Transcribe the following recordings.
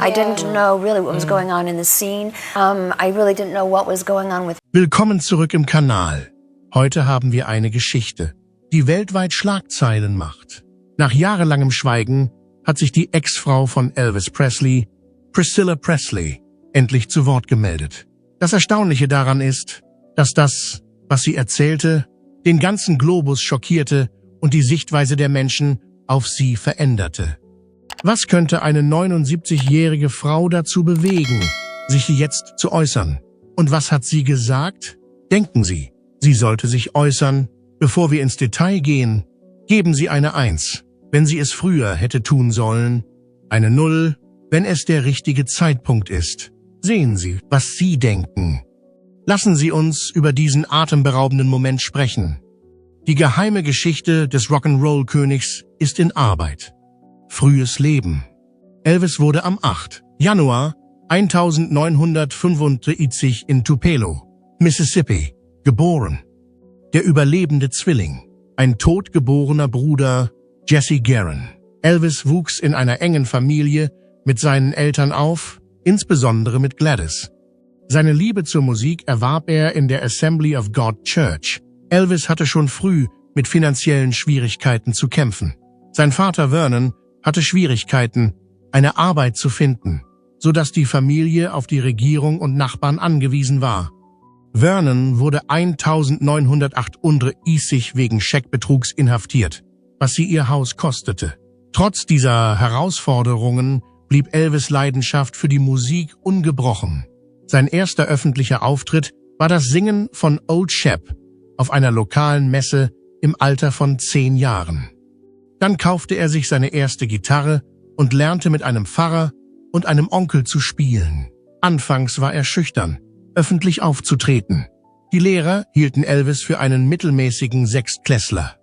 I didn't know really what was going on in the scene. I really didn't know what was going on with. Willkommen zurück im Kanal. Heute haben wir eine Geschichte, die weltweit Schlagzeilen macht. Nach jahrelangem Schweigen hat sich die Ex-Frau von Elvis Presley, Priscilla Presley, endlich zu Wort gemeldet. Das Erstaunliche daran ist, dass das, was sie erzählte, den ganzen Globus schockierte und die Sichtweise der Menschen auf sie veränderte. Was könnte eine 79-jährige Frau dazu bewegen, sich jetzt zu äußern? Und was hat sie gesagt? Denken Sie, sie sollte sich äußern. Bevor wir ins Detail gehen, geben Sie eine 1, wenn sie es früher hätte tun sollen, eine 0, wenn es der richtige Zeitpunkt ist. Sehen Sie, was Sie denken. Lassen Sie uns über diesen atemberaubenden Moment sprechen. Die geheime Geschichte des Rock'n'Roll-Königs ist in Arbeit. Frühes Leben. Elvis wurde am 8. Januar 1935 in Tupelo, Mississippi, geboren. Der überlebende Zwilling, ein totgeborener Bruder, Jesse Garon. Elvis wuchs in einer engen Familie mit seinen Eltern auf, insbesondere mit Gladys. Seine Liebe zur Musik erwarb er in der Assembly of God Church. Elvis hatte schon früh mit finanziellen Schwierigkeiten zu kämpfen. Sein Vater Vernon hatte Schwierigkeiten, eine Arbeit zu finden, sodass die Familie auf die Regierung und Nachbarn angewiesen war. Vernon wurde 1938 wegen Scheckbetrugs inhaftiert, was sie ihr Haus kostete. Trotz dieser Herausforderungen blieb Elvis' Leidenschaft für die Musik ungebrochen. Sein erster öffentlicher Auftritt war das Singen von Old Shep auf einer lokalen Messe im Alter von 10 Jahren. Dann kaufte er sich seine erste Gitarre und lernte mit einem Pfarrer und einem Onkel zu spielen. Anfangs war er schüchtern, öffentlich aufzutreten. Die Lehrer hielten Elvis für einen mittelmäßigen Sechstklässler.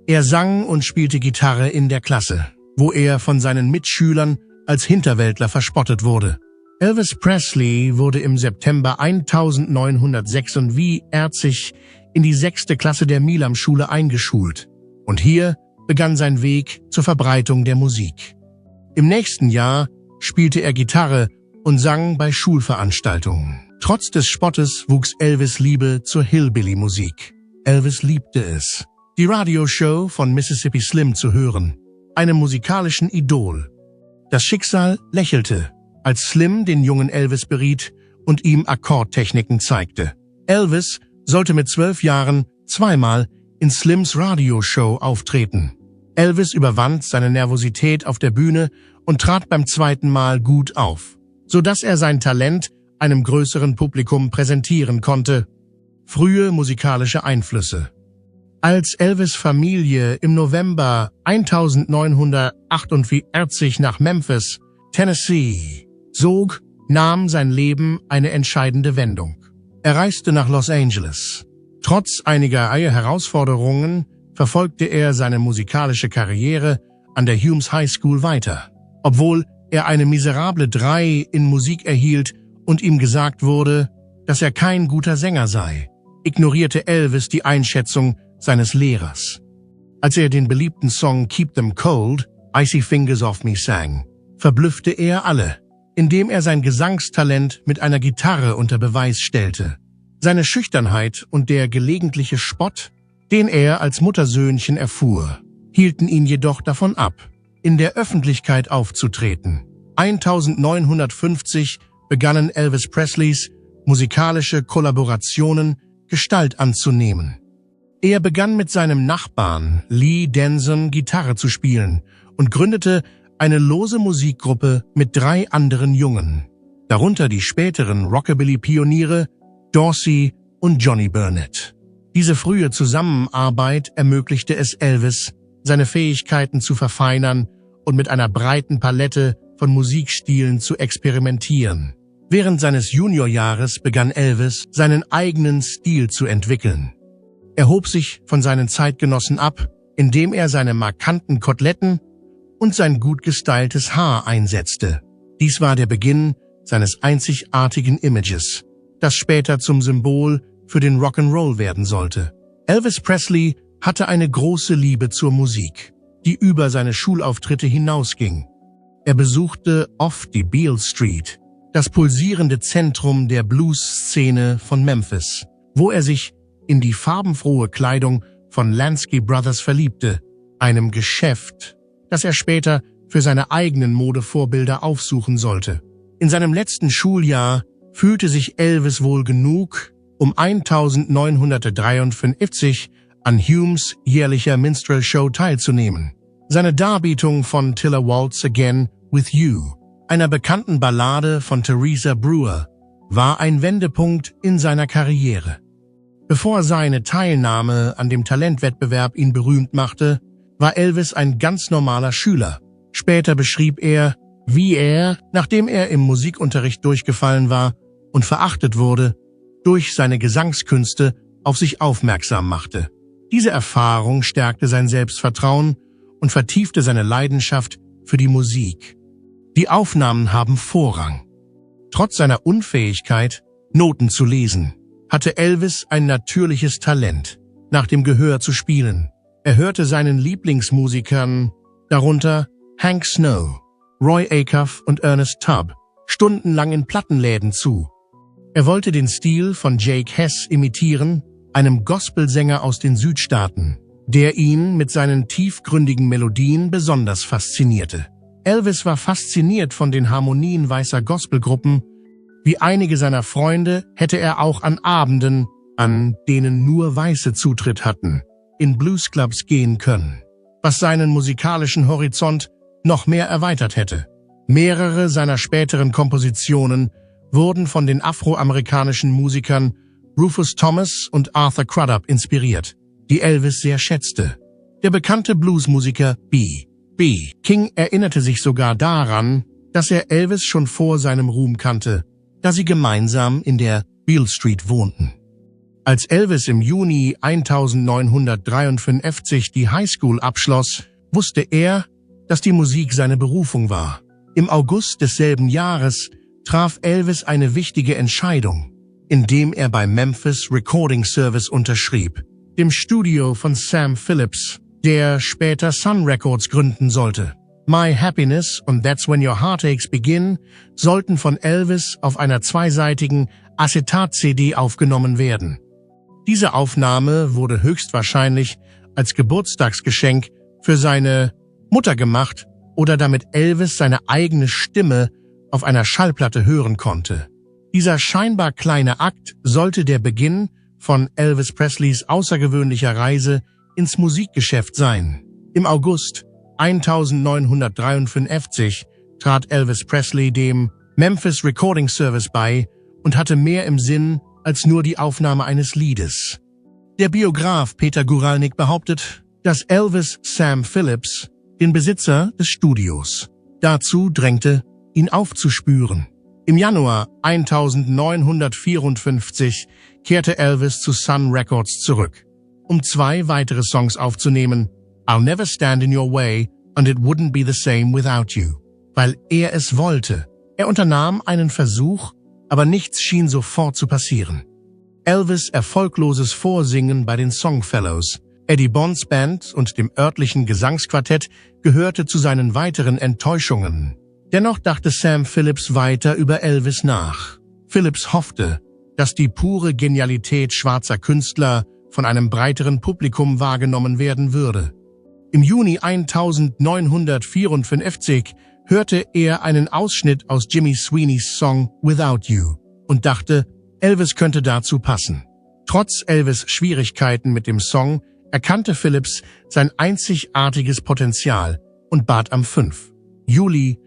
Er sang und spielte Gitarre in der Klasse, wo er von seinen Mitschülern als Hinterwäldler verspottet wurde. Elvis Presley wurde im September 1946 in die 6. Klasse der Milam-Schule eingeschult. Und hier begann sein Weg zur Verbreitung der Musik. Im nächsten Jahr spielte er Gitarre und sang bei Schulveranstaltungen. Trotz des Spottes wuchs Elvis' Liebe zur Hillbilly-Musik. Elvis liebte es, die Radioshow von Mississippi Slim zu hören, einem musikalischen Idol. Das Schicksal lächelte, als Slim den jungen Elvis beriet und ihm Akkordtechniken zeigte. Elvis sollte mit 12 Jahren zweimal in Slims Radioshow auftreten. Elvis überwand seine Nervosität auf der Bühne und trat beim zweiten Mal gut auf, sodass er sein Talent einem größeren Publikum präsentieren konnte. Frühe musikalische Einflüsse. Als Elvis' Familie im November 1948 nach Memphis, Tennessee, zog, nahm sein Leben eine entscheidende Wendung. Er reiste nach Los Angeles. Trotz einiger Herausforderungen verfolgte er seine musikalische Karriere an der Humes High School weiter. Obwohl er eine miserable 3 in Musik erhielt und ihm gesagt wurde, dass er kein guter Sänger sei, ignorierte Elvis die Einschätzung seines Lehrers. Als er den beliebten Song Keep Them Cold, Icy Fingers Off Me sang, verblüffte er alle, indem er sein Gesangstalent mit einer Gitarre unter Beweis stellte. Seine Schüchternheit und der gelegentliche Spott, den er als Muttersöhnchen erfuhr, hielten ihn jedoch davon ab, in der Öffentlichkeit aufzutreten. 1950 begannen Elvis Presleys musikalische Kollaborationen Gestalt anzunehmen. Er begann mit seinem Nachbarn Lee Denson Gitarre zu spielen und gründete eine lose Musikgruppe mit 3 anderen Jungen, darunter die späteren Rockabilly-Pioniere Dorsey und Johnny Burnett. Diese frühe Zusammenarbeit ermöglichte es Elvis, seine Fähigkeiten zu verfeinern und mit einer breiten Palette von Musikstilen zu experimentieren. Während seines Juniorjahres begann Elvis, seinen eigenen Stil zu entwickeln. Er hob sich von seinen Zeitgenossen ab, indem er seine markanten Koteletten und sein gut gestyltes Haar einsetzte. Dies war der Beginn seines einzigartigen Images, das später zum Symbol für den Rock'n'Roll werden sollte. Elvis Presley hatte eine große Liebe zur Musik, die über seine Schulauftritte hinausging. Er besuchte oft die Beale Street, das pulsierende Zentrum der Blues-Szene von Memphis, wo er sich in die farbenfrohe Kleidung von Lansky Brothers verliebte, einem Geschäft, das er später für seine eigenen Modevorbilder aufsuchen sollte. In seinem letzten Schuljahr fühlte sich Elvis wohl genug, um 1953 an Humes jährlicher Minstrel Show teilzunehmen. Seine Darbietung von Till I Waltz Again with You, einer bekannten Ballade von Teresa Brewer, war ein Wendepunkt in seiner Karriere. Bevor seine Teilnahme an dem Talentwettbewerb ihn berühmt machte, war Elvis ein ganz normaler Schüler. Später beschrieb er, wie er, nachdem er im Musikunterricht durchgefallen war und verachtet wurde, durch seine Gesangskünste auf sich aufmerksam machte. Diese Erfahrung stärkte sein Selbstvertrauen und vertiefte seine Leidenschaft für die Musik. Die Aufnahmen haben Vorrang. Trotz seiner Unfähigkeit, Noten zu lesen, hatte Elvis ein natürliches Talent, nach dem Gehör zu spielen. Er hörte seinen Lieblingsmusikern, darunter Hank Snow, Roy Acuff und Ernest Tubb, stundenlang in Plattenläden zu. Er wollte den Stil von Jake Hess imitieren, einem Gospelsänger aus den Südstaaten, der ihn mit seinen tiefgründigen Melodien besonders faszinierte. Elvis war fasziniert von den Harmonien weißer Gospelgruppen. Wie einige seiner Freunde hätte er auch an Abenden, an denen nur Weiße Zutritt hatten, in Bluesclubs gehen können, was seinen musikalischen Horizont noch mehr erweitert hätte. Mehrere seiner späteren Kompositionen wurden von den afroamerikanischen Musikern Rufus Thomas und Arthur Crudup inspiriert, die Elvis sehr schätzte. Der bekannte Bluesmusiker B.B. King erinnerte sich sogar daran, dass er Elvis schon vor seinem Ruhm kannte, da sie gemeinsam in der Beale Street wohnten. Als Elvis im Juni 1953 die Highschool abschloss, wusste er, dass die Musik seine Berufung war. Im August desselben Jahres traf Elvis eine wichtige Entscheidung, indem er bei Memphis Recording Service unterschrieb, dem Studio von Sam Phillips, der später Sun Records gründen sollte. My Happiness und That's When Your Heartaches Begin sollten von Elvis auf einer zweiseitigen Acetat-CD aufgenommen werden. Diese Aufnahme wurde höchstwahrscheinlich als Geburtstagsgeschenk für seine Mutter gemacht oder damit Elvis seine eigene Stimme auf einer Schallplatte hören konnte. Dieser scheinbar kleine Akt sollte der Beginn von Elvis Presleys außergewöhnlicher Reise ins Musikgeschäft sein. Im August 1953 trat Elvis Presley dem Memphis Recording Service bei und hatte mehr im Sinn als nur die Aufnahme eines Liedes. Der Biograf Peter Guralnick behauptet, dass Elvis Sam Phillips, den Besitzer des Studios, dazu drängte, ihn aufzuspüren. Im Januar 1954 kehrte Elvis zu Sun Records zurück, um 2 weitere Songs aufzunehmen, I'll Never Stand in Your Way and It Wouldn't Be the Same Without You, weil er es wollte. Er unternahm einen Versuch, aber nichts schien sofort zu passieren. Elvis' erfolgloses Vorsingen bei den Songfellows, Eddie Bonds Band und dem örtlichen Gesangsquartett gehörte zu seinen weiteren Enttäuschungen. Dennoch dachte Sam Phillips weiter über Elvis nach. Phillips hoffte, dass die pure Genialität schwarzer Künstler von einem breiteren Publikum wahrgenommen werden würde. Im Juni 1954 hörte er einen Ausschnitt aus Jimmy Sweeneys Song Without You und dachte, Elvis könnte dazu passen. Trotz Elvis' Schwierigkeiten mit dem Song erkannte Phillips sein einzigartiges Potenzial und bat am 5. Juli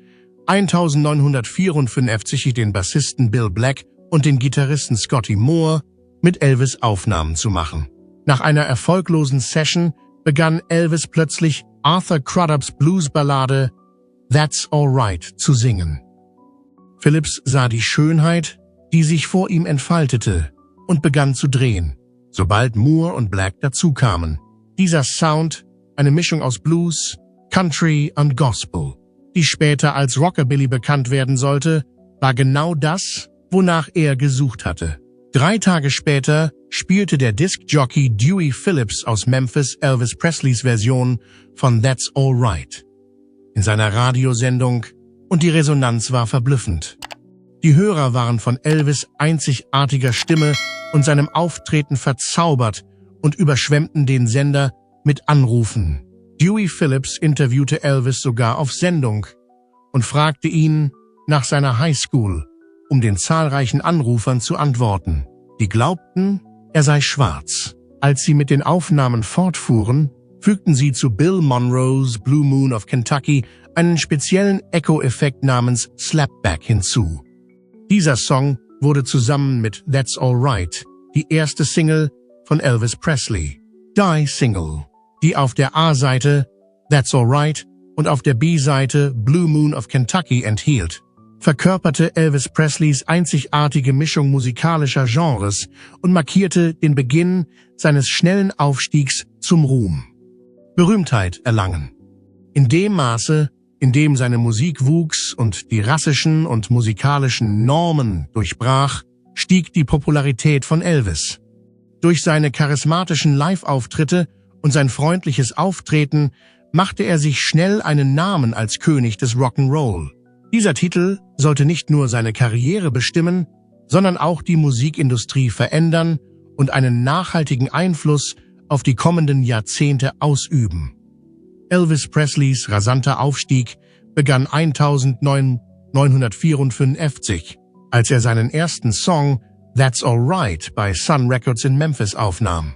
1954 den Bassisten Bill Black und den Gitarristen Scotty Moore, mit Elvis Aufnahmen zu machen. Nach einer erfolglosen Session begann Elvis plötzlich Arthur Crudups Bluesballade That's Alright zu singen. Phillips sah die Schönheit, die sich vor ihm entfaltete, und begann zu drehen, sobald Moore und Black dazukamen. Dieser Sound, eine Mischung aus Blues, Country und Gospel, die später als Rockabilly bekannt werden sollte, war genau das, wonach er gesucht hatte. 3 Tage später spielte der Disc-Jockey Dewey Phillips aus Memphis Elvis Presleys Version von That's Alright in seiner Radiosendung und die Resonanz war verblüffend. Die Hörer waren von Elvis' einzigartiger Stimme und seinem Auftreten verzaubert und überschwemmten den Sender mit Anrufen. Dewey Phillips interviewte Elvis sogar auf Sendung und fragte ihn nach seiner Highschool, um den zahlreichen Anrufern zu antworten. Die glaubten, er sei schwarz. Als sie mit den Aufnahmen fortfuhren, fügten sie zu Bill Monroes Blue Moon of Kentucky einen speziellen Echo-Effekt namens Slapback hinzu. Dieser Song wurde zusammen mit That's Alright die erste Single von Elvis Presley, Die Single, die auf der A-Seite That's Alright und auf der B-Seite Blue Moon of Kentucky enthielt, verkörperte Elvis Presleys einzigartige Mischung musikalischer Genres und markierte den Beginn seines schnellen Aufstiegs zum Ruhm. Berühmtheit erlangen. In dem Maße, in dem seine Musik wuchs und die rassischen und musikalischen Normen durchbrach, stieg die Popularität von Elvis. Durch seine charismatischen Live-Auftritte und sein freundliches Auftreten machte er sich schnell einen Namen als König des Rock'n'Roll. Dieser Titel sollte nicht nur seine Karriere bestimmen, sondern auch die Musikindustrie verändern und einen nachhaltigen Einfluss auf die kommenden Jahrzehnte ausüben. Elvis Presleys rasanter Aufstieg begann 1954, als er seinen ersten Song That's Alright bei Sun Records in Memphis aufnahm.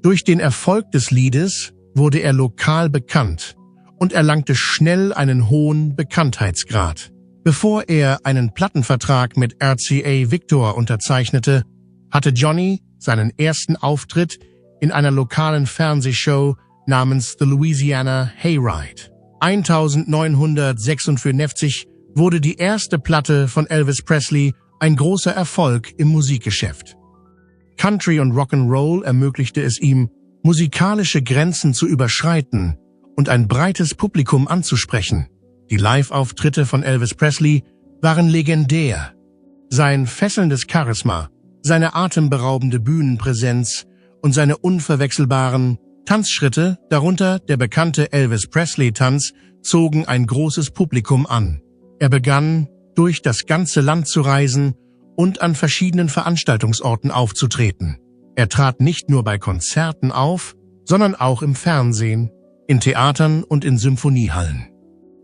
Durch den Erfolg des Liedes wurde er lokal bekannt und erlangte schnell einen hohen Bekanntheitsgrad. Bevor er einen Plattenvertrag mit RCA Victor unterzeichnete, hatte Johnny seinen ersten Auftritt in einer lokalen Fernsehshow namens The Louisiana Hayride. 1956 wurde die erste Platte von Elvis Presley ein großer Erfolg im Musikgeschäft. Country und Rock'n'Roll ermöglichte es ihm, musikalische Grenzen zu überschreiten und ein breites Publikum anzusprechen. Die Live-Auftritte von Elvis Presley waren legendär. Sein fesselndes Charisma, seine atemberaubende Bühnenpräsenz und seine unverwechselbaren Tanzschritte, darunter der bekannte Elvis Presley-Tanz, zogen ein großes Publikum an. Er begann, durch das ganze Land zu reisen und an verschiedenen Veranstaltungsorten aufzutreten. Er trat nicht nur bei Konzerten auf, sondern auch im Fernsehen, in Theatern und in Symphoniehallen.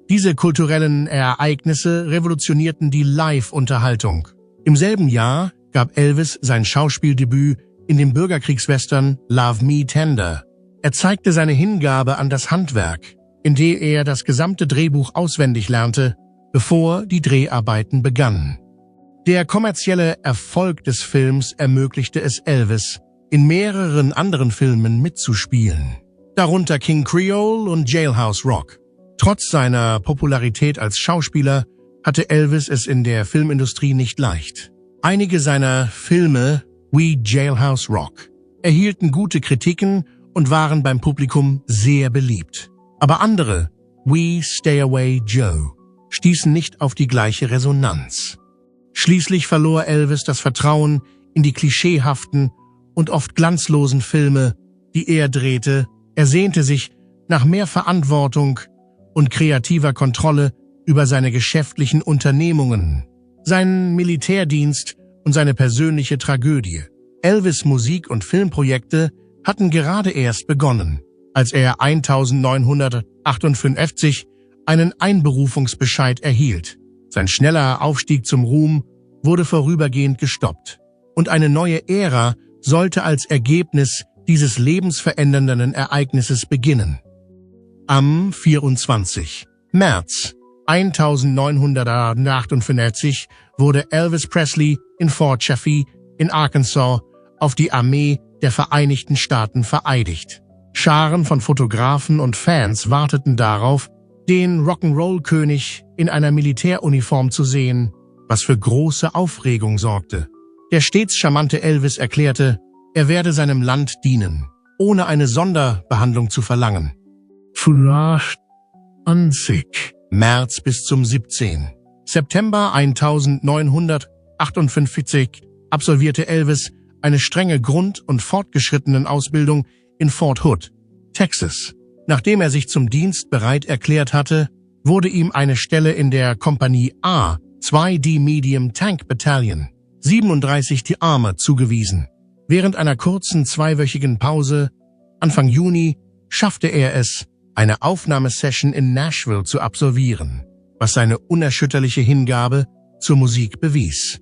Diese kulturellen Ereignisse revolutionierten die Live-Unterhaltung. Im selben Jahr gab Elvis sein Schauspieldebüt in dem Bürgerkriegswestern Love Me Tender. Er zeigte seine Hingabe an das Handwerk, indem er das gesamte Drehbuch auswendig lernte, bevor die Dreharbeiten begannen. Der kommerzielle Erfolg des Films ermöglichte es Elvis, in mehreren anderen Filmen mitzuspielen, darunter King Creole und Jailhouse Rock. Trotz seiner Popularität als Schauspieler hatte Elvis es in der Filmindustrie nicht leicht. Einige seiner Filme, wie Jailhouse Rock, erhielten gute Kritiken und waren beim Publikum sehr beliebt. Aber andere, wie Stay Away Joe, stießen nicht auf die gleiche Resonanz. Schließlich verlor Elvis das Vertrauen in die klischeehaften und oft glanzlosen Filme, die er drehte. Er sehnte sich nach mehr Verantwortung und kreativer Kontrolle über seine geschäftlichen Unternehmungen, seinen Militärdienst und seine persönliche Tragödie. Elvis' Musik- und Filmprojekte hatten gerade erst begonnen, als er 1958 einen Einberufungsbescheid erhielt. Sein schneller Aufstieg zum Ruhm wurde vorübergehend gestoppt und eine neue Ära sollte als Ergebnis dieses lebensverändernden Ereignisses beginnen. Am 24. März 1958 wurde Elvis Presley in Fort Chaffee in Arkansas auf die Armee der Vereinigten Staaten vereidigt. Scharen von Fotografen und Fans warteten darauf, den Rock'n'Roll-König in einer Militäruniform zu sehen, was für große Aufregung sorgte. Der stets charmante Elvis erklärte, er werde seinem Land dienen, ohne eine Sonderbehandlung zu verlangen. März bis zum 17. September 1958 absolvierte Elvis eine strenge Grund- und fortgeschrittenen Ausbildung in Fort Hood, Texas. Nachdem er sich zum Dienst bereit erklärt hatte, wurde ihm eine Stelle in der Kompanie A, 2D Medium Tank Battalion, 37 die Arme zugewiesen. Während einer kurzen 2-wöchigen Pause, Anfang Juni, schaffte er es, eine Aufnahmesession in Nashville zu absolvieren, was seine unerschütterliche Hingabe zur Musik bewies.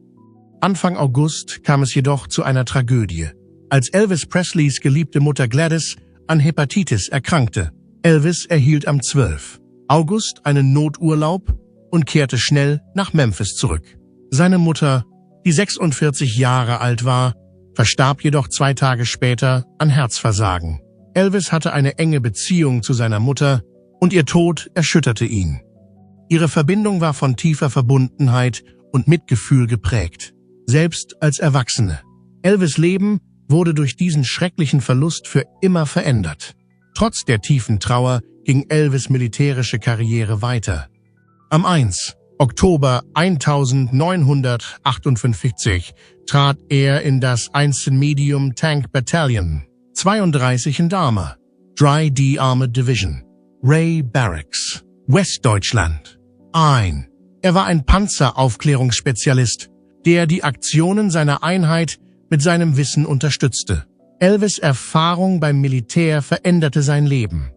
Anfang August kam es jedoch zu einer Tragödie, als Elvis Presleys geliebte Mutter Gladys an Hepatitis erkrankte. Elvis erhielt am 12. August einen Noturlaub und kehrte schnell nach Memphis zurück. Seine Mutter, die 46 Jahre alt war, verstarb jedoch 2 Tage später an Herzversagen. Elvis hatte eine enge Beziehung zu seiner Mutter und ihr Tod erschütterte ihn. Ihre Verbindung war von tiefer Verbundenheit und Mitgefühl geprägt, selbst als Erwachsene. Elvis' Leben wurde durch diesen schrecklichen Verlust für immer verändert. Trotz der tiefen Trauer ging Elvis' militärische Karriere weiter. Am 1. Oktober 1958 trat er in das 1. Medium Tank Battalion, 32 in Armor, 3D Armored Division, Ray Barracks, Westdeutschland, ein. Er war ein Panzeraufklärungsspezialist, der die Aktionen seiner Einheit mit seinem Wissen unterstützte. Elvis' Erfahrung beim Militär veränderte sein Leben.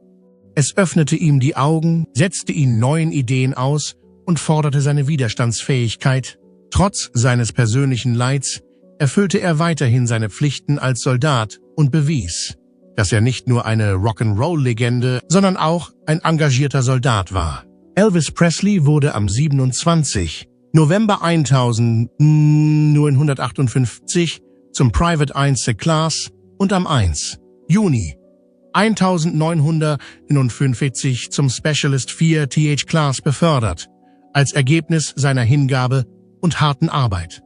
Es öffnete ihm die Augen, setzte ihn neuen Ideen aus und forderte seine Widerstandsfähigkeit. Trotz seines persönlichen Leids erfüllte er weiterhin seine Pflichten als Soldat und bewies, dass er nicht nur eine Rock'n'Roll-Legende, sondern auch ein engagierter Soldat war. Elvis Presley wurde am 27. November 1958 zum Private 1. Class und am 1. Juni 1949 zum Specialist 4 TH Class befördert, als Ergebnis seiner Hingabe und harten Arbeit.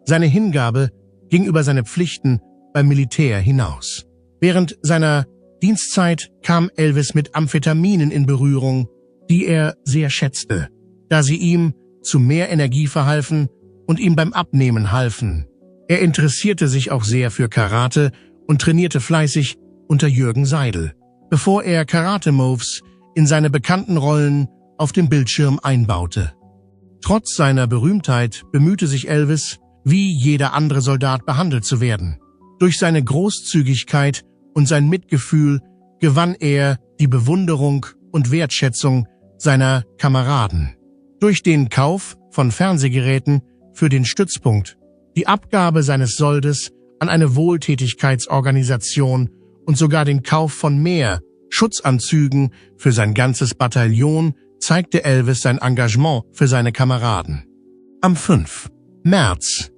Seine Hingabe ging über seine Pflichten beim Militär hinaus. Während seiner Dienstzeit kam Elvis mit Amphetaminen in Berührung, die er sehr schätzte, da sie ihm zu mehr Energie verhalfen und ihm beim Abnehmen halfen. Er interessierte sich auch sehr für Karate und trainierte fleißig unter Jürgen Seidel, bevor er Karate-Moves in seine bekannten Rollen auf dem Bildschirm einbaute. Trotz seiner Berühmtheit bemühte sich Elvis, wie jeder andere Soldat behandelt zu werden. Durch seine Großzügigkeit und sein Mitgefühl gewann er die Bewunderung und Wertschätzung seiner Kameraden. Durch den Kauf von Fernsehgeräten für den Stützpunkt, die Abgabe seines Soldes an eine Wohltätigkeitsorganisation und sogar den Kauf von mehr Schutzanzügen für sein ganzes Bataillon zeigte Elvis sein Engagement für seine Kameraden. Am 5. März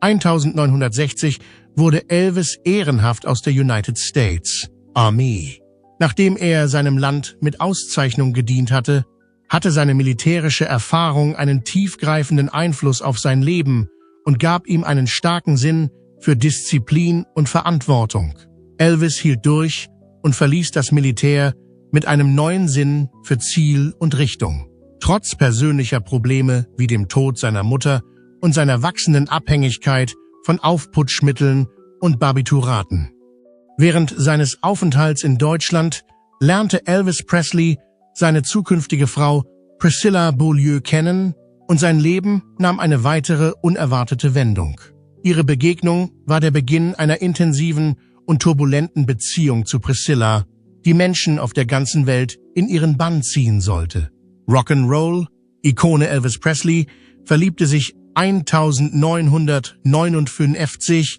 1960 wurde Elvis ehrenhaft aus der United States Army. Nachdem er seinem Land mit Auszeichnung gedient hatte, hatte seine militärische Erfahrung einen tiefgreifenden Einfluss auf sein Leben und gab ihm einen starken Sinn für Disziplin und Verantwortung. Elvis hielt durch und verließ das Militär mit einem neuen Sinn für Ziel und Richtung. Trotz persönlicher Probleme wie dem Tod seiner Mutter und seiner wachsenden Abhängigkeit von Aufputschmitteln und Barbituraten. Während seines Aufenthalts in Deutschland lernte Elvis Presley seine zukünftige Frau Priscilla Beaulieu kennen und sein Leben nahm eine weitere unerwartete Wendung. Ihre Begegnung war der Beginn einer intensiven und turbulenten Beziehung zu Priscilla, die Menschen auf der ganzen Welt in ihren Bann ziehen sollte. Rock'n'Roll, Ikone Elvis Presley, verliebte sich 1959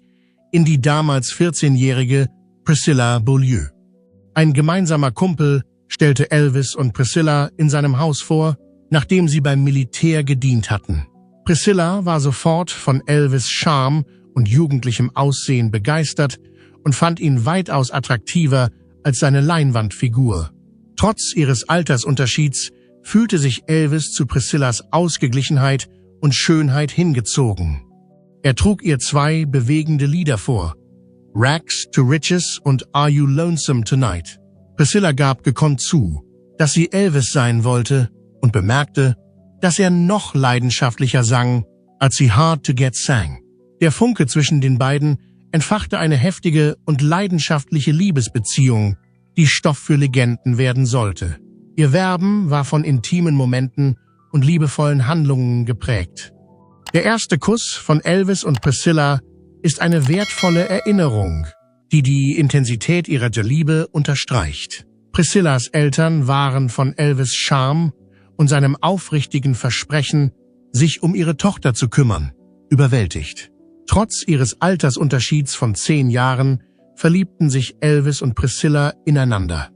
in die damals 14-jährige Priscilla Beaulieu. Ein gemeinsamer Kumpel stellte Elvis und Priscilla in seinem Haus vor, nachdem sie beim Militär gedient hatten. Priscilla war sofort von Elvis' Charme und jugendlichem Aussehen begeistert und fand ihn weitaus attraktiver als seine Leinwandfigur. Trotz ihres Altersunterschieds fühlte sich Elvis zu Priscillas Ausgeglichenheit und Schönheit hingezogen. Er trug ihr 2 bewegende Lieder vor, Rags to Riches und Are You Lonesome Tonight. Priscilla gab gekonnt zu, dass sie Elvis sein wollte und bemerkte, dass er noch leidenschaftlicher sang, als sie Hard to Get sang. Der Funke zwischen den beiden entfachte eine heftige und leidenschaftliche Liebesbeziehung, die Stoff für Legenden werden sollte. Ihr Werben war von intimen Momenten und liebevollen Handlungen geprägt. Der erste Kuss von Elvis und Priscilla ist eine wertvolle Erinnerung, die die Intensität ihrer Liebe unterstreicht. Priscillas Eltern waren von Elvis' Charme und seinem aufrichtigen Versprechen, sich um ihre Tochter zu kümmern, überwältigt. Trotz ihres Altersunterschieds von 10 Jahren verliebten sich Elvis und Priscilla ineinander.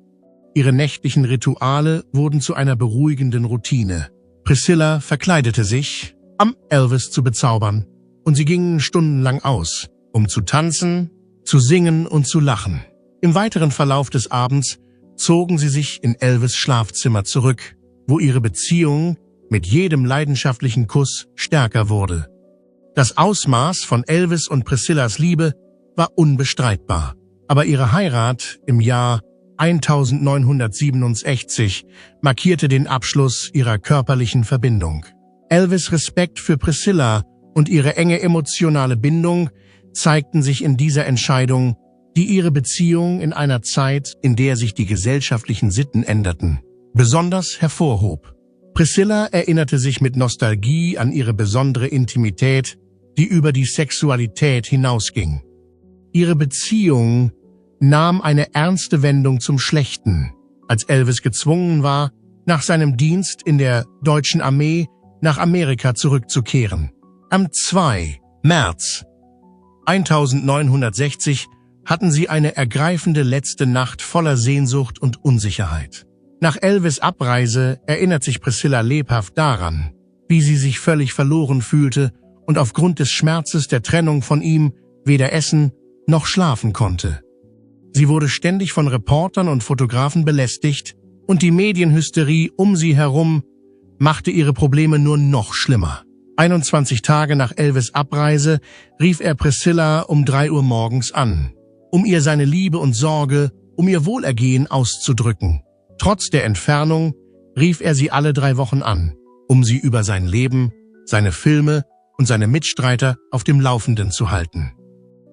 Ihre nächtlichen Rituale wurden zu einer beruhigenden Routine. Priscilla verkleidete sich, um Elvis zu bezaubern, und sie gingen stundenlang aus, um zu tanzen, zu singen und zu lachen. Im weiteren Verlauf des Abends zogen sie sich in Elvis' Schlafzimmer zurück, wo ihre Beziehung mit jedem leidenschaftlichen Kuss stärker wurde. Das Ausmaß von Elvis und Priscillas Liebe war unbestreitbar, aber ihre Heirat im Jahr 1967 markierte den Abschluss ihrer körperlichen Verbindung. Elvis' Respekt für Priscilla und ihre enge emotionale Bindung zeigten sich in dieser Entscheidung, die ihre Beziehung in einer Zeit, in der sich die gesellschaftlichen Sitten änderten, besonders hervorhob. Priscilla erinnerte sich mit Nostalgie an ihre besondere Intimität, die über die Sexualität hinausging. Ihre Beziehung nahm eine ernste Wendung zum Schlechten, als Elvis gezwungen war, nach seinem Dienst in der Deutschen Armee nach Amerika zurückzukehren. Am 2. März 1960 hatten sie eine ergreifende letzte Nacht voller Sehnsucht und Unsicherheit. Nach Elvis' Abreise erinnert sich Priscilla lebhaft daran, wie sie sich völlig verloren fühlte und aufgrund des Schmerzes der Trennung von ihm weder essen noch schlafen konnte. Sie wurde ständig von Reportern und Fotografen belästigt und die Medienhysterie um sie herum machte ihre Probleme nur noch schlimmer. 21 Tage nach Elvis' Abreise rief er Priscilla um 3 Uhr morgens an, um ihr seine Liebe und Sorge um ihr Wohlergehen auszudrücken. Trotz der Entfernung rief er sie alle 3 Wochen an, um sie über sein Leben, seine Filme und seine Mitstreiter auf dem Laufenden zu halten.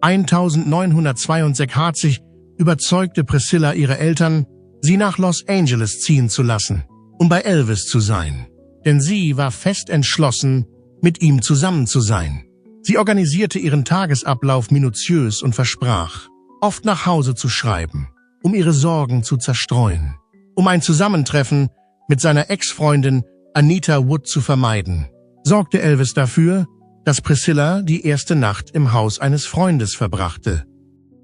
1962 überzeugte Priscilla ihre Eltern, sie nach Los Angeles ziehen zu lassen, um bei Elvis zu sein. Denn sie war fest entschlossen, mit ihm zusammen zu sein. Sie organisierte ihren Tagesablauf minutiös und versprach, oft nach Hause zu schreiben, um ihre Sorgen zu zerstreuen, um ein Zusammentreffen mit seiner Ex-Freundin Anita Wood zu vermeiden. Sorgte Elvis dafür, dass Priscilla die erste Nacht im Haus eines Freundes verbrachte.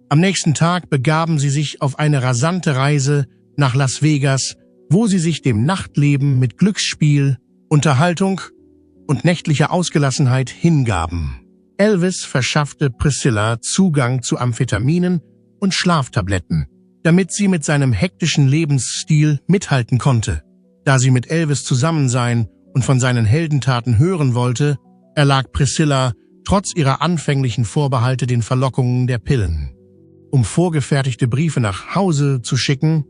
Am nächsten Tag begaben sie sich auf eine rasante Reise nach Las Vegas, wo sie sich dem Nachtleben mit Glücksspiel, Unterhaltung und nächtlicher Ausgelassenheit hingaben. Elvis verschaffte Priscilla Zugang zu Amphetaminen und Schlaftabletten, damit sie mit seinem hektischen Lebensstil mithalten konnte. Da sie mit Elvis zusammen sein und von seinen Heldentaten hören wollte, erlag Priscilla trotz ihrer anfänglichen Vorbehalte den Verlockungen der Pillen. Um vorgefertigte Briefe nach Hause zu schicken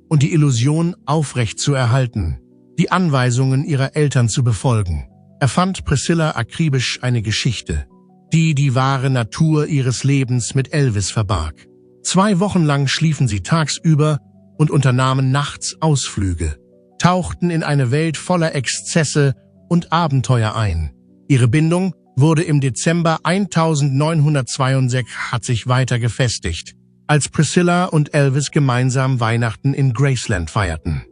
und die Illusion aufrecht zu erhalten, die Anweisungen ihrer Eltern zu befolgen, erfand Priscilla akribisch eine Geschichte, die die wahre Natur ihres Lebens mit Elvis verbarg. 2 Wochen lang schliefen sie tagsüber und unternahmen nachts Ausflüge, tauchten in eine Welt voller Exzesse und Abenteuer ein. Ihre Bindung wurde im Dezember 1962 weiter gefestigt, als Priscilla und Elvis gemeinsam Weihnachten in Graceland feierten.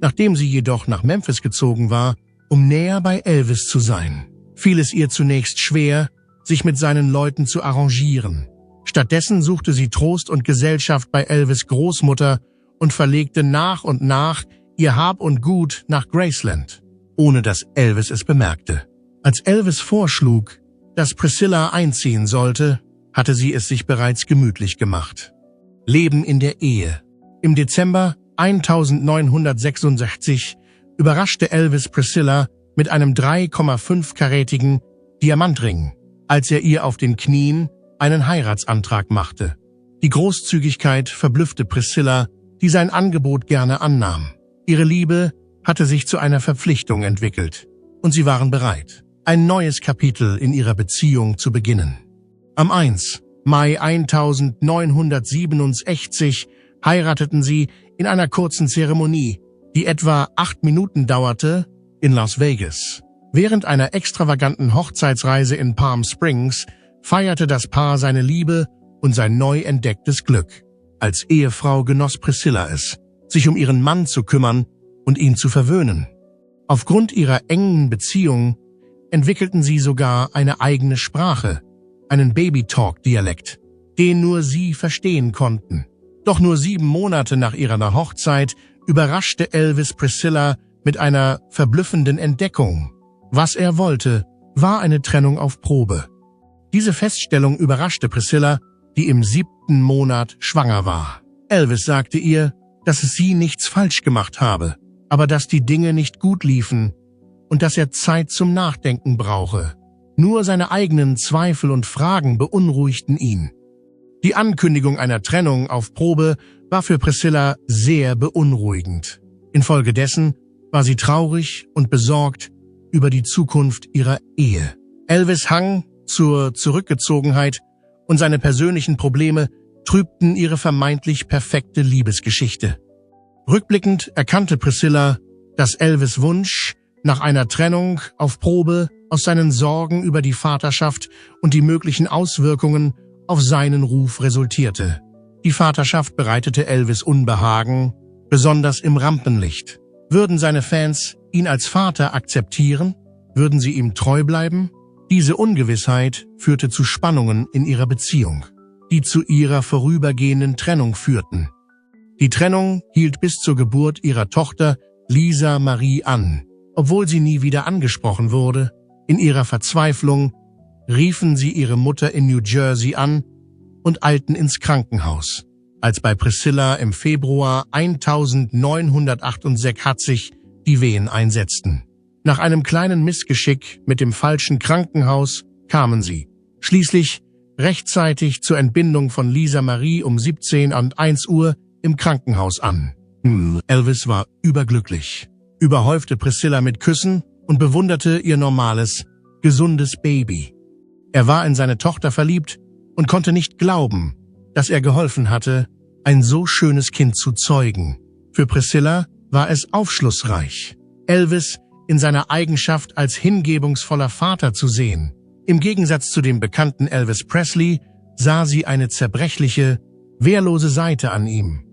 Nachdem sie jedoch nach Memphis gezogen war, um näher bei Elvis zu sein, fiel es ihr zunächst schwer, sich mit seinen Leuten zu arrangieren. Stattdessen suchte sie Trost und Gesellschaft bei Elvis' Großmutter und verlegte nach und nach ihr Hab und Gut nach Graceland, ohne dass Elvis es bemerkte. Als Elvis vorschlug, dass Priscilla einziehen sollte, hatte sie es sich bereits gemütlich gemacht. Leben in der Ehe. Im Dezember 1966 überraschte Elvis Priscilla mit einem 3,5-karätigen Diamantring, als er ihr auf den Knien einen Heiratsantrag machte. Die Großzügigkeit verblüffte Priscilla, die sein Angebot gerne annahm. Ihre Liebe hatte sich zu einer Verpflichtung entwickelt, und sie waren bereit, ein neues Kapitel in ihrer Beziehung zu beginnen. Am 1. Mai 1967 heirateten sie in einer kurzen Zeremonie, die etwa 8 Minuten dauerte, in Las Vegas. Während einer extravaganten Hochzeitsreise in Palm Springs feierte das Paar seine Liebe und sein neu entdecktes Glück. Als Ehefrau genoss Priscilla es, sich um ihren Mann zu kümmern und ihn zu verwöhnen. Aufgrund ihrer engen Beziehung entwickelten sie sogar eine eigene Sprache, einen Baby-Talk-Dialekt, den nur sie verstehen konnten. Doch nur 7 Monate nach ihrer Hochzeit überraschte Elvis Priscilla mit einer verblüffenden Entdeckung. Was er wollte, war eine Trennung auf Probe. Diese Feststellung überraschte Priscilla, die im 7. Monat schwanger war. Elvis sagte ihr, dass sie nichts falsch gemacht habe, aber dass die Dinge nicht gut liefen und dass er Zeit zum Nachdenken brauche. Nur seine eigenen Zweifel und Fragen beunruhigten ihn. Die Ankündigung einer Trennung auf Probe war für Priscilla sehr beunruhigend. Infolgedessen war sie traurig und besorgt über die Zukunft ihrer Ehe. Elvis' Hang zur Zurückgezogenheit und seine persönlichen Probleme trübten ihre vermeintlich perfekte Liebesgeschichte. Rückblickend erkannte Priscilla, dass Elvis' Wunsch nach einer Trennung auf Probe aus seinen Sorgen über die Vaterschaft und die möglichen Auswirkungen auf seinen Ruf resultierte. Die Vaterschaft bereitete Elvis Unbehagen, besonders im Rampenlicht. Würden seine Fans ihn als Vater akzeptieren? Würden sie ihm treu bleiben? Diese Ungewissheit führte zu Spannungen in ihrer Beziehung, die zu ihrer vorübergehenden Trennung führten. Die Trennung hielt bis zur Geburt ihrer Tochter Lisa Marie an. Obwohl sie nie wieder angesprochen wurde, in ihrer Verzweiflung riefen sie ihre Mutter in New Jersey an und eilten ins Krankenhaus. Als bei Priscilla im Februar 1968 die Wehen einsetzten. Nach einem kleinen Missgeschick mit dem falschen Krankenhaus kamen sie schließlich rechtzeitig zur Entbindung von Lisa Marie um 17:01 Uhr im Krankenhaus an. Elvis war überglücklich, überhäufte Priscilla mit Küssen und bewunderte ihr normales, gesundes Baby. Er war in seine Tochter verliebt und konnte nicht glauben, dass er geholfen hatte, ein so schönes Kind zu zeugen. Für Priscilla war es aufschlussreich, Elvis in seiner Eigenschaft als hingebungsvoller Vater zu sehen. Im Gegensatz zu dem bekannten Elvis Presley sah sie eine zerbrechliche, wehrlose Seite an ihm.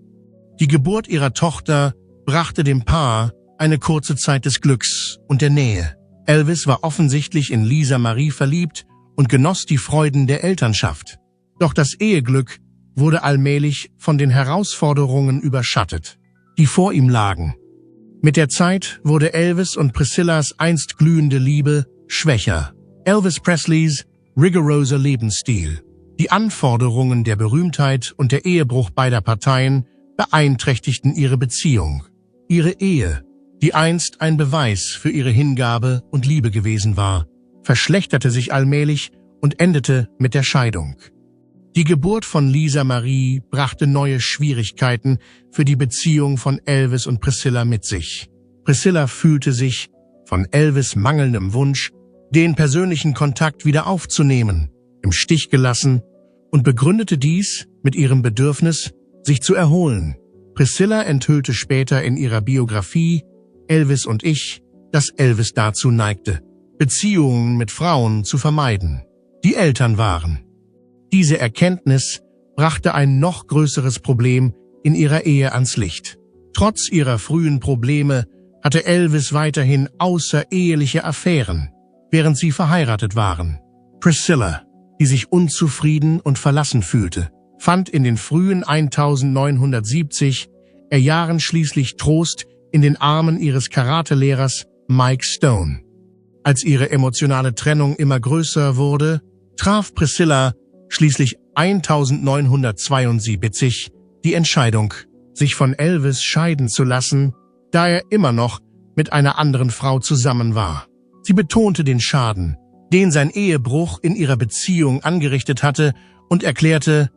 Die Geburt ihrer Tochter brachte dem Paar eine kurze Zeit des Glücks und der Nähe. Elvis war offensichtlich in Lisa Marie verliebt und genoss die Freuden der Elternschaft. Doch das Eheglück wurde allmählich von den Herausforderungen überschattet, die vor ihm lagen. Mit der Zeit wurde Elvis und Priscillas einst glühende Liebe schwächer. Elvis Presleys rigoroser Lebensstil, die Anforderungen der Berühmtheit und der Ehebruch beider Parteien beeinträchtigten ihre Beziehung. Ihre Ehe, die einst ein Beweis für ihre Hingabe und Liebe gewesen war, verschlechterte sich allmählich und endete mit der Scheidung. Die Geburt von Lisa Marie brachte neue Schwierigkeiten für die Beziehung von Elvis und Priscilla mit sich. Priscilla fühlte sich, von Elvis' mangelndem Wunsch, den persönlichen Kontakt wieder aufzunehmen, im Stich gelassen und begründete dies mit ihrem Bedürfnis, sich zu erholen. Priscilla enthüllte später in ihrer Biografie Elvis und ich, dass Elvis dazu neigte, Beziehungen mit Frauen zu vermeiden, die Eltern waren. Diese Erkenntnis brachte ein noch größeres Problem in ihrer Ehe ans Licht. Trotz ihrer frühen Probleme hatte Elvis weiterhin außereheliche Affären, während sie verheiratet waren. Priscilla, die sich unzufrieden und verlassen fühlte, fand in den frühen 1970er Jahren schließlich Trost in den Armen ihres Karatelehrers Mike Stone. Als ihre emotionale Trennung immer größer wurde, traf Priscilla schließlich 1972 die Entscheidung, sich von Elvis scheiden zu lassen, da er immer noch mit einer anderen Frau zusammen war. Sie betonte den Schaden, den sein Ehebruch in ihrer Beziehung angerichtet hatte, und erklärte,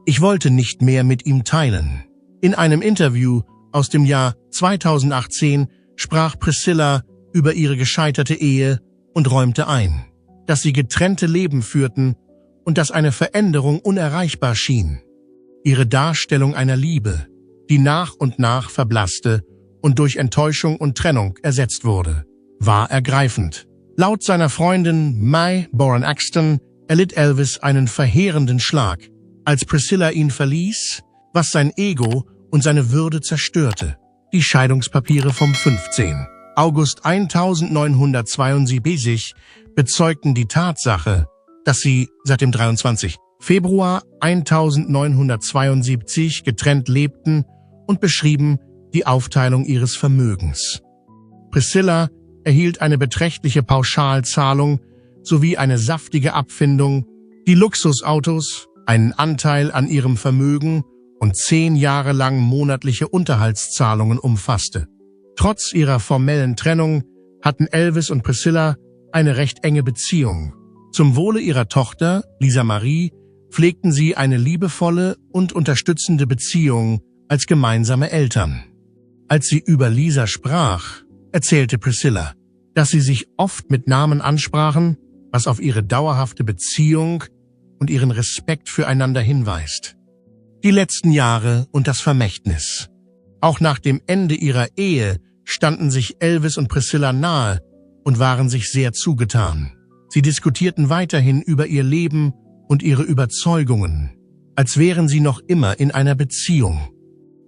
ich wollte nicht mehr mit ihm teilen. In einem Interview aus dem Jahr 2018 sprach Priscilla über ihre gescheiterte Ehe und räumte ein, dass sie getrennte Leben führten und dass eine Veränderung unerreichbar schien. Ihre Darstellung einer Liebe, die nach und nach verblasste und durch Enttäuschung und Trennung ersetzt wurde, war ergreifend. Laut seiner Freundin Mae Boren Axton erlitt Elvis einen verheerenden Schlag, als Priscilla ihn verließ, was sein Ego und seine Würde zerstörte. Die Scheidungspapiere vom 15. August 1972 bezeugten die Tatsache, dass sie seit dem 23. Februar 1972 getrennt lebten und beschrieben die Aufteilung ihres Vermögens. Priscilla erhielt eine beträchtliche Pauschalzahlung sowie eine saftige Abfindung, die Luxusautos, einen Anteil an ihrem Vermögen und 10 Jahre lang monatliche Unterhaltszahlungen umfasste. Trotz ihrer formellen Trennung hatten Elvis und Priscilla eine recht enge Beziehung. Zum Wohle ihrer Tochter, Lisa Marie, pflegten sie eine liebevolle und unterstützende Beziehung als gemeinsame Eltern. Als sie über Lisa sprach, erzählte Priscilla, dass sie sich oft mit Namen ansprachen, was auf ihre dauerhafte Beziehung und ihren Respekt füreinander hinweist. Die letzten Jahre und das Vermächtnis. Auch nach dem Ende ihrer Ehe standen sich Elvis und Priscilla nahe und waren sich sehr zugetan. Sie diskutierten weiterhin über ihr Leben und ihre Überzeugungen, als wären sie noch immer in einer Beziehung.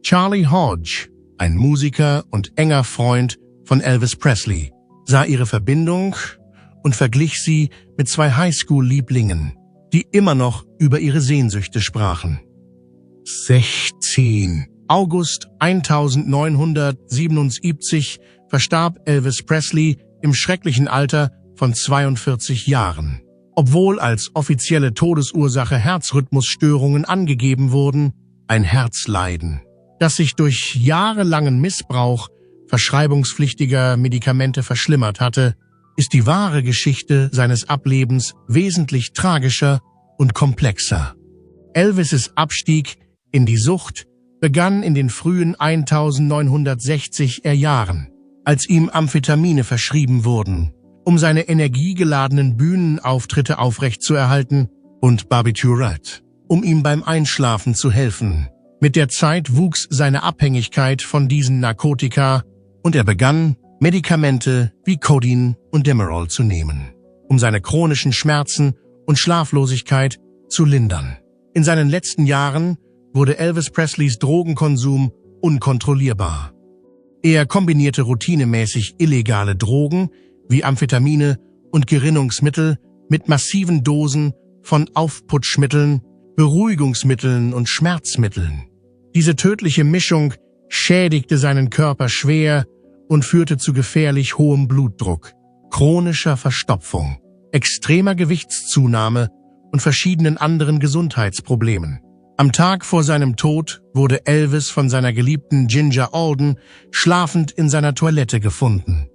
Charlie Hodge, ein Musiker und enger Freund von Elvis Presley, sah ihre Verbindung und verglich sie mit 2 Highschool-Lieblingen, die immer noch über ihre Sehnsüchte sprachen. 16. August 1977 verstarb Elvis Presley im schrecklichen Alter von 42 Jahren. Obwohl als offizielle Todesursache Herzrhythmusstörungen angegeben wurden, ein Herzleiden, das sich durch jahrelangen Missbrauch verschreibungspflichtiger Medikamente verschlimmert hatte, ist die wahre Geschichte seines Ablebens wesentlich tragischer und komplexer. Elvis' Abstieg in die Sucht begann in den frühen 1960er Jahren, als ihm Amphetamine verschrieben wurden, um seine energiegeladenen Bühnenauftritte aufrechtzuerhalten, und Barbiturate, um ihm beim Einschlafen zu helfen. Mit der Zeit wuchs seine Abhängigkeit von diesen Narkotika und er begann, Medikamente wie Codein und Demerol zu nehmen, um seine chronischen Schmerzen und Schlaflosigkeit zu lindern. In seinen letzten Jahren wurde Elvis Presleys Drogenkonsum unkontrollierbar. Er kombinierte routinemäßig illegale Drogen wie Amphetamine und Gerinnungsmittel mit massiven Dosen von Aufputschmitteln, Beruhigungsmitteln und Schmerzmitteln. Diese tödliche Mischung schädigte seinen Körper schwer und führte zu gefährlich hohem Blutdruck, chronischer Verstopfung, extremer Gewichtszunahme und verschiedenen anderen Gesundheitsproblemen. Am Tag vor seinem Tod wurde Elvis von seiner geliebten Ginger Alden schlafend in seiner Toilette gefunden.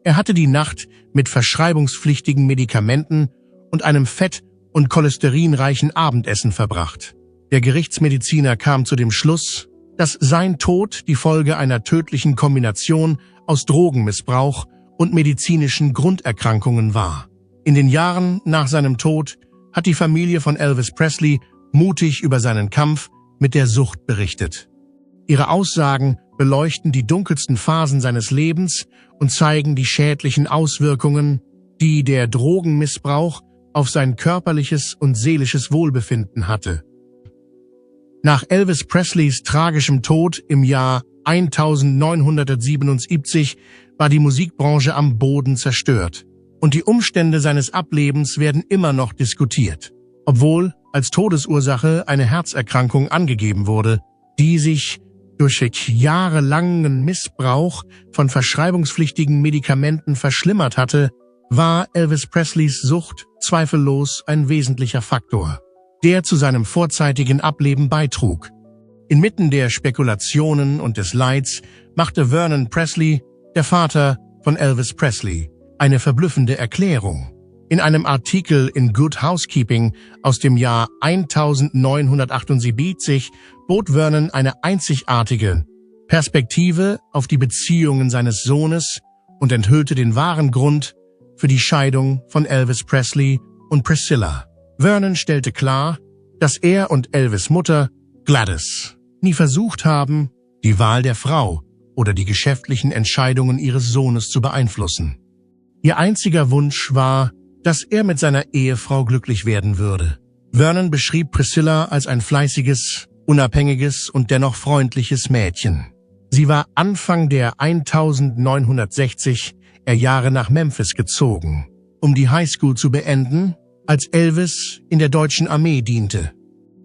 Er hatte die Nacht mit verschreibungspflichtigen Medikamenten und einem fett- und cholesterinreichen Abendessen verbracht. Der Gerichtsmediziner kam zu dem Schluss, dass sein Tod die Folge einer tödlichen Kombination aus Drogenmissbrauch und medizinischen Grunderkrankungen war. In den Jahren nach seinem Tod hat die Familie von Elvis Presley mutig über seinen Kampf mit der Sucht berichtet. Ihre Aussagen beleuchten die dunkelsten Phasen seines Lebens und zeigen die schädlichen Auswirkungen, die der Drogenmissbrauch auf sein körperliches und seelisches Wohlbefinden hatte. Nach Elvis Presleys tragischem Tod im Jahr 1977 war die Musikbranche am Boden zerstört und die Umstände seines Ablebens werden immer noch diskutiert, obwohl als Todesursache eine Herzerkrankung angegeben wurde, die sich durch jahrelangen Missbrauch von verschreibungspflichtigen Medikamenten verschlimmert hatte, war Elvis Presleys Sucht zweifellos ein wesentlicher Faktor, der zu seinem vorzeitigen Ableben beitrug. Inmitten der Spekulationen und des Leids machte Vernon Presley, der Vater von Elvis Presley, eine verblüffende Erklärung. In einem Artikel in Good Housekeeping aus dem Jahr 1978 bot Vernon eine einzigartige Perspektive auf die Beziehungen seines Sohnes und enthüllte den wahren Grund für die Scheidung von Elvis Presley und Priscilla. Vernon stellte klar, dass er und Elvis' Mutter, Gladys, nie versucht haben, die Wahl der Frau oder die geschäftlichen Entscheidungen ihres Sohnes zu beeinflussen. Ihr einziger Wunsch war, dass er mit seiner Ehefrau glücklich werden würde. Vernon beschrieb Priscilla als ein fleißiges, unabhängiges und dennoch freundliches Mädchen. Sie war Anfang der 1960er Jahre nach Memphis gezogen, um die Highschool zu beenden, als Elvis in der deutschen Armee diente.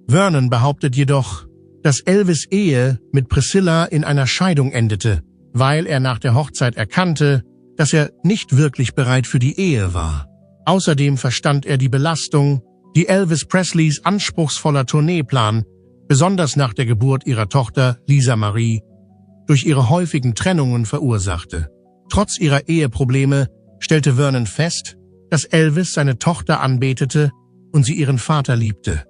Vernon behauptet jedoch, dass Elvis' Ehe mit Priscilla in einer Scheidung endete, weil er nach der Hochzeit erkannte, dass er nicht wirklich bereit für die Ehe war. Außerdem verstand er die Belastung, die Elvis Presleys anspruchsvoller Tourneeplan, besonders nach der Geburt ihrer Tochter Lisa Marie, durch ihre häufigen Trennungen verursachte. Trotz ihrer Eheprobleme stellte Vernon fest, dass Elvis seine Tochter anbetete und sie ihren Vater liebte.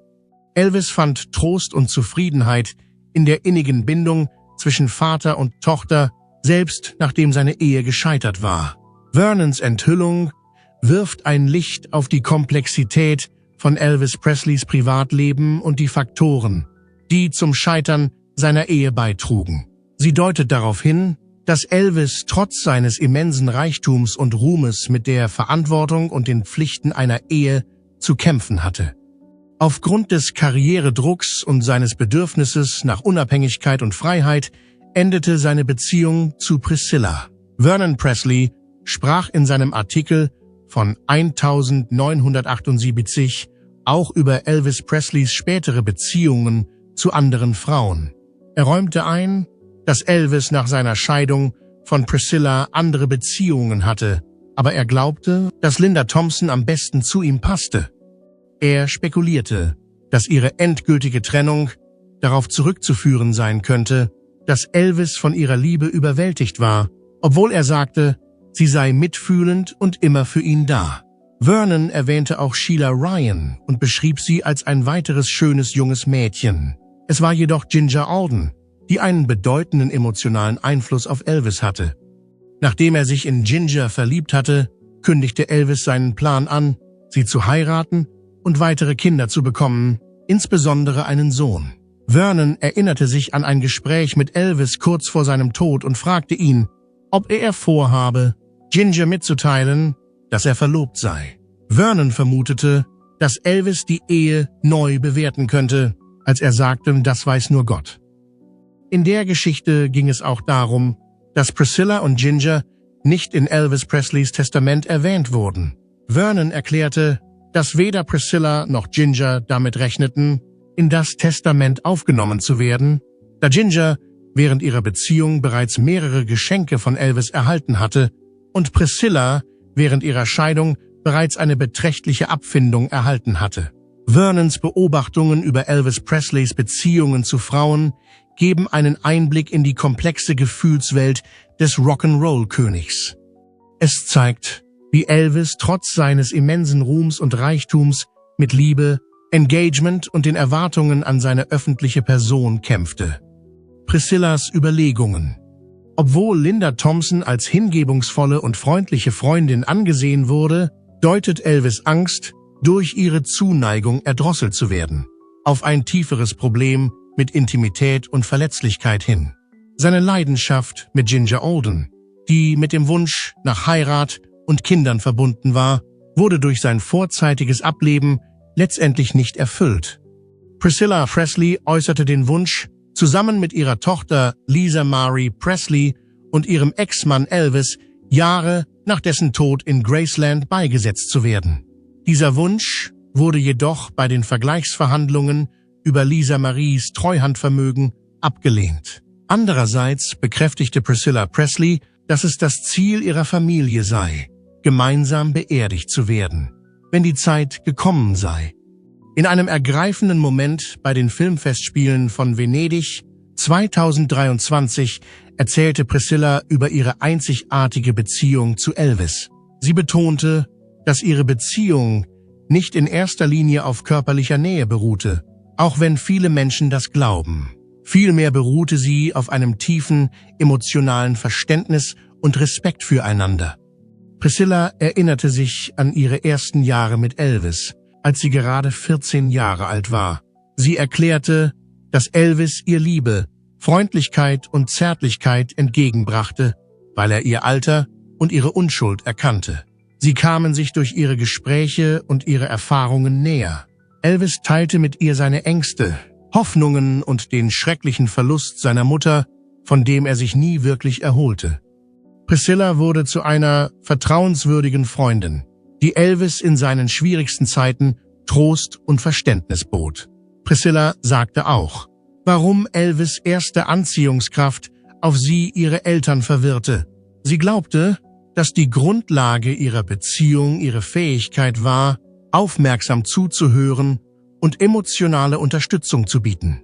Elvis fand Trost und Zufriedenheit in der innigen Bindung zwischen Vater und Tochter, selbst nachdem seine Ehe gescheitert war. Vernons Enthüllung wirft ein Licht auf die Komplexität von Elvis Presleys Privatleben und die Faktoren, die zum Scheitern seiner Ehe beitrugen. Sie deutet darauf hin, dass Elvis trotz seines immensen Reichtums und Ruhmes mit der Verantwortung und den Pflichten einer Ehe zu kämpfen hatte. Aufgrund des Karrieredrucks und seines Bedürfnisses nach Unabhängigkeit und Freiheit endete seine Beziehung zu Priscilla. Vernon Presley sprach in seinem Artikel von 1978 auch über Elvis Presleys spätere Beziehungen zu anderen Frauen. Er räumte ein, dass Elvis nach seiner Scheidung von Priscilla andere Beziehungen hatte, aber er glaubte, dass Linda Thompson am besten zu ihm passte. Er spekulierte, dass ihre endgültige Trennung darauf zurückzuführen sein könnte, dass Elvis von ihrer Liebe überwältigt war, obwohl er sagte, sie sei mitfühlend und immer für ihn da. Vernon erwähnte auch Sheila Ryan und beschrieb sie als ein weiteres schönes junges Mädchen. Es war jedoch Ginger Alden, die einen bedeutenden emotionalen Einfluss auf Elvis hatte. Nachdem er sich in Ginger verliebt hatte, kündigte Elvis seinen Plan an, sie zu heiraten und weitere Kinder zu bekommen, insbesondere einen Sohn. Vernon erinnerte sich an ein Gespräch mit Elvis kurz vor seinem Tod und fragte ihn, ob er vorhabe, Ginger mitzuteilen, dass er verlobt sei. Vernon vermutete, dass Elvis die Ehe neu bewerten könnte, als er sagte, das weiß nur Gott. In der Geschichte ging es auch darum, dass Priscilla und Ginger nicht in Elvis Presleys Testament erwähnt wurden. Vernon erklärte, dass weder Priscilla noch Ginger damit rechneten, in das Testament aufgenommen zu werden, da Ginger während ihrer Beziehung bereits mehrere Geschenke von Elvis erhalten hatte und Priscilla während ihrer Scheidung bereits eine beträchtliche Abfindung erhalten hatte. Vernons Beobachtungen über Elvis Presleys Beziehungen zu Frauen geben einen Einblick in die komplexe Gefühlswelt des Rock'n'Roll-Königs. Es zeigt, wie Elvis trotz seines immensen Ruhms und Reichtums mit Liebe, Engagement und den Erwartungen an seine öffentliche Person kämpfte. Priscillas Überlegungen. Obwohl Linda Thompson als hingebungsvolle und freundliche Freundin angesehen wurde, deutet Elvis Angst, durch ihre Zuneigung erdrosselt zu werden, auf ein tieferes Problem mit Intimität und Verletzlichkeit hin. Seine Leidenschaft mit Ginger Alden, die mit dem Wunsch nach Heirat und Kindern verbunden war, wurde durch sein vorzeitiges Ableben letztendlich nicht erfüllt. Priscilla Presley äußerte den Wunsch, zusammen mit ihrer Tochter Lisa Marie Presley und ihrem Ex-Mann Elvis Jahre nach dessen Tod in Graceland beigesetzt zu werden. Dieser Wunsch wurde jedoch bei den Vergleichsverhandlungen über Lisa Maries Treuhandvermögen abgelehnt. Andererseits bekräftigte Priscilla Presley, dass es das Ziel ihrer Familie sei, gemeinsam beerdigt zu werden, wenn die Zeit gekommen sei. In einem ergreifenden Moment bei den Filmfestspielen von Venedig 2023 erzählte Priscilla über ihre einzigartige Beziehung zu Elvis. Sie betonte, dass ihre Beziehung nicht in erster Linie auf körperlicher Nähe beruhte, auch wenn viele Menschen das glauben. Vielmehr beruhte sie auf einem tiefen, emotionalen Verständnis und Respekt füreinander. Priscilla erinnerte sich an ihre ersten Jahre mit Elvis, als sie gerade 14 Jahre alt war. Sie erklärte, dass Elvis ihr Liebe, Freundlichkeit und Zärtlichkeit entgegenbrachte, weil er ihr Alter und ihre Unschuld erkannte. Sie kamen sich durch ihre Gespräche und ihre Erfahrungen näher. Elvis teilte mit ihr seine Ängste, Hoffnungen und den schrecklichen Verlust seiner Mutter, von dem er sich nie wirklich erholte. Priscilla wurde zu einer vertrauenswürdigen Freundin, die Elvis in seinen schwierigsten Zeiten Trost und Verständnis bot. Priscilla sagte auch, warum Elvis' erste Anziehungskraft auf sie ihre Eltern verwirrte. Sie glaubte, dass die Grundlage ihrer Beziehung ihre Fähigkeit war, aufmerksam zuzuhören und emotionale Unterstützung zu bieten.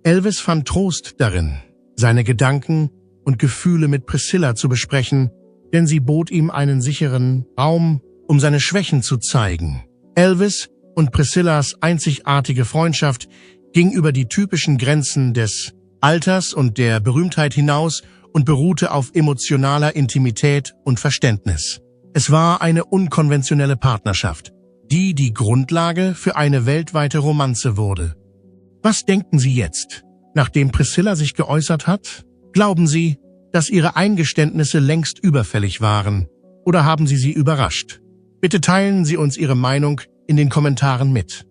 Elvis fand Trost darin, seine Gedanken und Gefühle mit Priscilla zu besprechen, denn sie bot ihm einen sicheren Raum, um seine Schwächen zu zeigen. Elvis und Priscillas einzigartige Freundschaft ging über die typischen Grenzen des Alters und der Berühmtheit hinaus und beruhte auf emotionaler Intimität und Verständnis. Es war eine unkonventionelle Partnerschaft, die die Grundlage für eine weltweite Romanze wurde. Was denken Sie jetzt, nachdem Priscilla sich geäußert hat? Glauben Sie, dass Ihre Eingeständnisse längst überfällig waren, oder haben Sie sie überrascht? Bitte teilen Sie uns Ihre Meinung in den Kommentaren mit.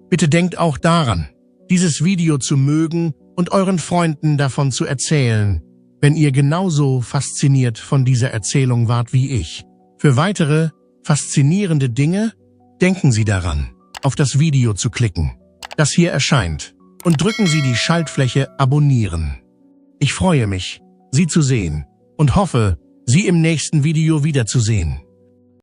Bitte denkt auch daran, dieses Video zu mögen und euren Freunden davon zu erzählen, wenn ihr genauso fasziniert von dieser Erzählung wart wie ich. Für weitere faszinierende Dinge denken Sie daran, auf das Video zu klicken, das hier erscheint, und drücken Sie die Schaltfläche Abonnieren. Ich freue mich, Sie zu sehen und hoffe, Sie im nächsten Video wiederzusehen.